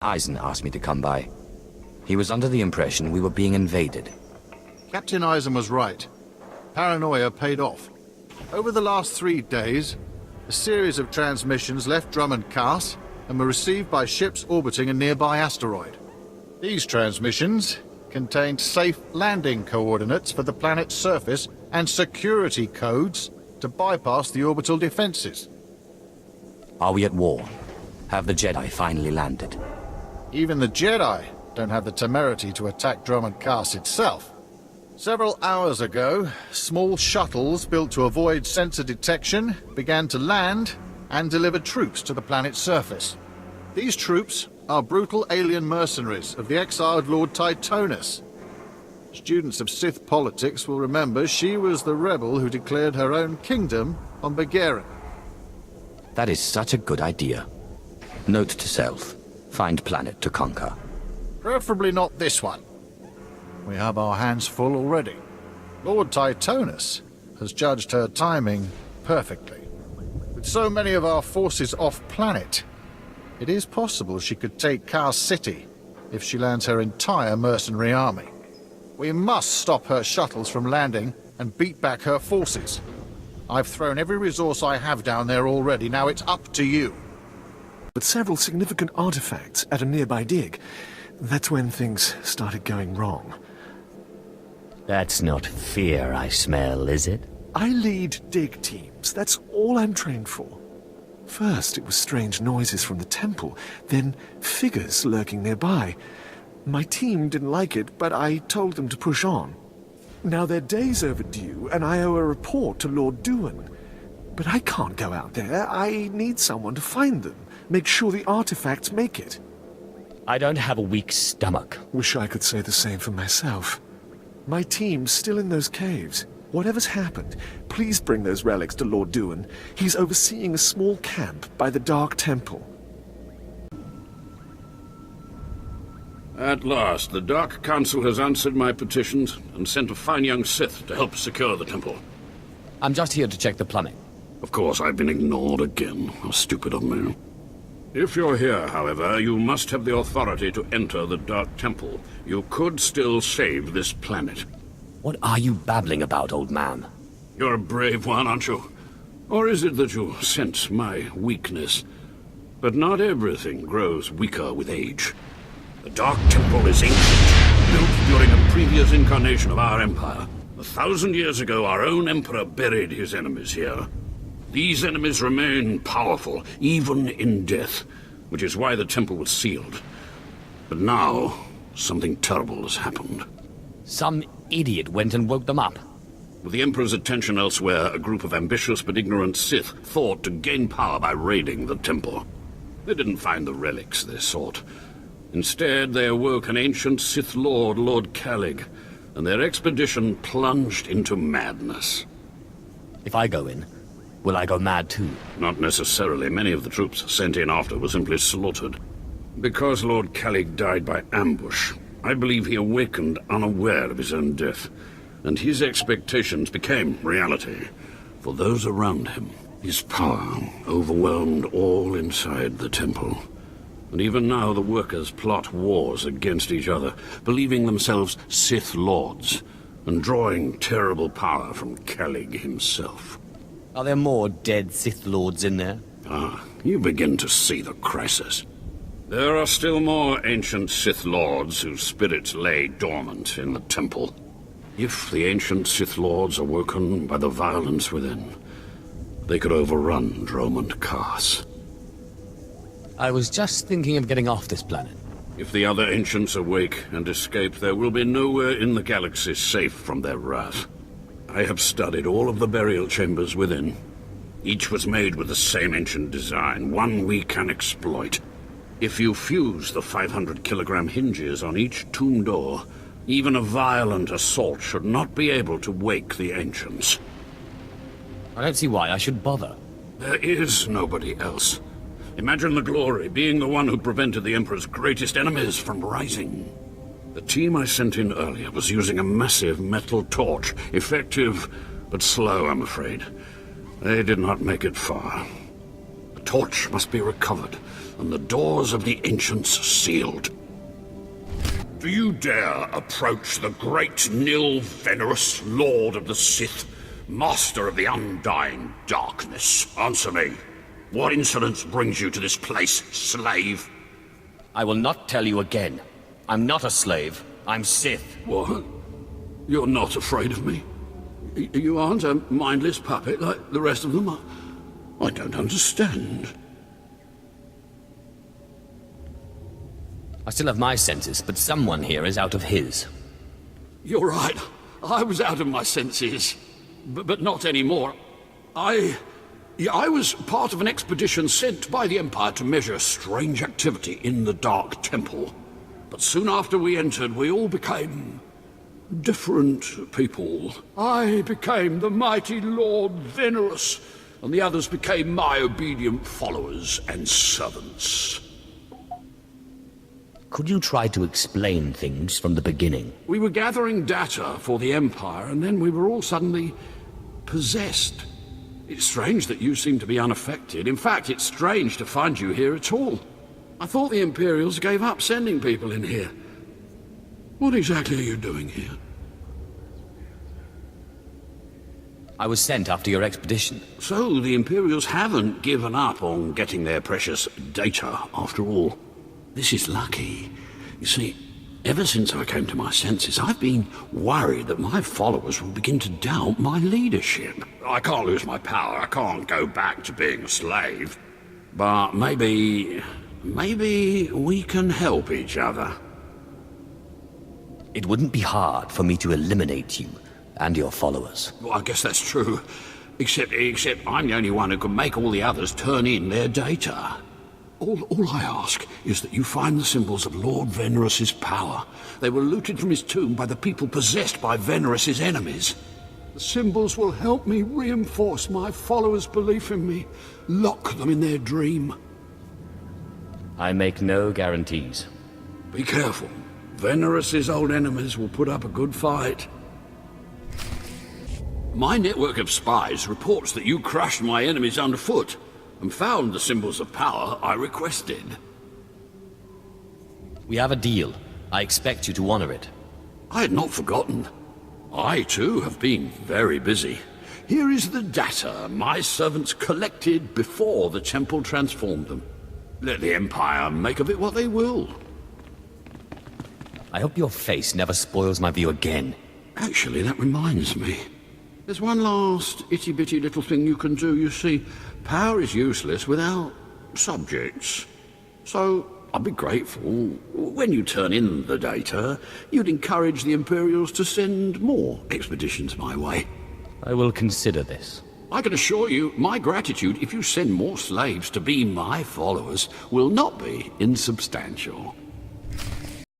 Eisen asked me to come by. He was under the impression we were being invaded. Captain Eisen was right. Paranoia paid off. Over the last 3 days, a series of transmissions left Drummond Cast and were received by ships orbiting a nearby asteroid. These transmissions contained safe landing coordinates for the planet's surface and security codes to bypass the orbital defenses. Are we at war? Have the Jedi finally landed? Even the Jedi don't have the temerity to attack Drummond Cast itself. Several hours ago, small shuttles built to avoid sensor detection began to land and deliver troops to the planet's surface. These troops are brutal alien mercenaries of the exiled Lord Titonus. Students of Sith politics will remember she was the rebel who declared her own kingdom on Begarin. That is such a good idea. Note to self, find planet to conquer. Preferably not this one. We have our hands full already. Lord Titonus has judged her timing perfectly. With so many of our forces off-planet, it is possible she could take Kar City if she lands her entire mercenary army. We must stop her shuttles from landing and beat back her forces. I've thrown every resource I have down there already. Now it's up to you. But several significant artifacts at a nearby dig. That's when things started going wrong. That's not fear I smell, is it? I lead dig teams. That's all I'm trained for. First, it was strange noises from the temple, then figures lurking nearby. My team didn't like it, but I told them to push on. Now they're days overdue, and I owe a report to Lord Duan. But I can't go out there. I need someone to find them, make sure the artifacts make it. I don't have a weak stomach. Wish I could say the same for myself. My team's still in those caves. Whatever's happened, please bring those relics to Lord Duan. He's overseeing a small camp by the Dark Temple. At last, the Dark Council has answered my petitions and sent a fine young Sith to help secure the temple. I'm just here to check the plumbing. Of course, I've been ignored again. How stupid of me. If you're here, however, you must have the authority to enter the Dark Temple. You could still save this planet. What are you babbling about, old man? You're a brave one, aren't you? Or is it that you sense my weakness? But not everything grows weaker with age. The Dark Temple is ancient, built during a previous incarnation of our empire. 1,000 years ago, our own emperor buried his enemies here. These enemies remain powerful, even in death, which is why the temple was sealed. But now, something terrible has happened. Some idiot went and woke them up. With the Emperor's attention elsewhere, a group of ambitious but ignorant Sith thought to gain power by raiding the temple. They didn't find the relics they sought. Instead, they awoke an ancient Sith Lord, Lord Calig, and their expedition plunged into madness. If I go in, will I go mad too? Not necessarily. Many of the troops sent in after were simply slaughtered. Because Lord Calig died by ambush, I believe he awakened unaware of his own death, and his expectations became reality for those around him. His power overwhelmed all inside the temple. And even now the workers plot wars against each other, believing themselves Sith Lords, and drawing terrible power from Calig himself. Are there more dead Sith Lords in there? Ah, you begin to see the crisis. There are still more ancient Sith Lords whose spirits lay dormant in the temple. If the ancient Sith Lords are woken by the violence within, they could overrun Drummond Cast. I was just thinking of getting off this planet. If the other ancients awake and escape, there will be nowhere in the galaxy safe from their wrath. I have studied all of the burial chambers within. Each was made with the same ancient design, one we can exploit. If you fuse the 500-kilogram hinges on each tomb door, even a violent assault should not be able to wake the ancients. I don't see why I should bother. There is nobody else. Imagine the glory, being the one who prevented the Emperor's greatest enemies from rising. The team I sent in earlier was using a massive metal torch, effective but slow, I'm afraid. They did not make it far. The torch must be recovered, and the doors of the ancients sealed. Do you dare approach the great Nil Venerus, Lord of the Sith, Master of the Undying Darkness? Answer me. What insolence brings you to this place, slave? I will not tell you again. I'm not a slave. I'm Sith. What? You're not afraid of me? You aren't a mindless puppet like the rest of them? I don't understand. I still have my senses, but someone here is out of his. You're right. I was out of my senses. But not anymore. I was part of an expedition sent by the Empire to measure strange activity in the Dark Temple. But soon after we entered, we all became different people. I became the mighty Lord Venerus, and the others became my obedient followers and servants. Could you try to explain things from the beginning? We were gathering data for the Empire, and then we were all suddenly possessed. It's strange that you seem to be unaffected. In fact, it's strange to find you here at all. I thought the Imperials gave up sending people in here. What exactly are you doing here? I was sent after your expedition. So the Imperials haven't given up on getting their precious data, after all. This is lucky. You see, ever since I came to my senses, I've been worried that my followers will begin to doubt my leadership. I can't lose my power. I can't go back to being a slave. But maybe we can help each other. It wouldn't be hard for me to eliminate you and your followers. Well, I guess that's true. Except I'm the only one who can make all the others turn in their data. All I ask is that you find the symbols of Lord Venerus's power. They were looted from his tomb by the people possessed by Venerus's enemies. The symbols will help me reinforce my followers' belief in me, lock them in their dream. I make no guarantees. Be careful. Venerus's old enemies will put up a good fight. My network of spies reports that you crushed my enemies underfoot and found the symbols of power I requested. We have a deal. I expect you to honor it. I had not forgotten. I, too, have been very busy. Here is the data my servants collected before the temple transformed them. Let the Empire make of it what they will. I hope your face never spoils my view again. Actually, that reminds me. There's one last itty-bitty little thing you can do. You see, power is useless without subjects. So, I'd be grateful when you turn in the data, you'd encourage the Imperials to send more expeditions my way. I will consider this. I can assure you, my gratitude if you send more slaves to be my followers will not be insubstantial.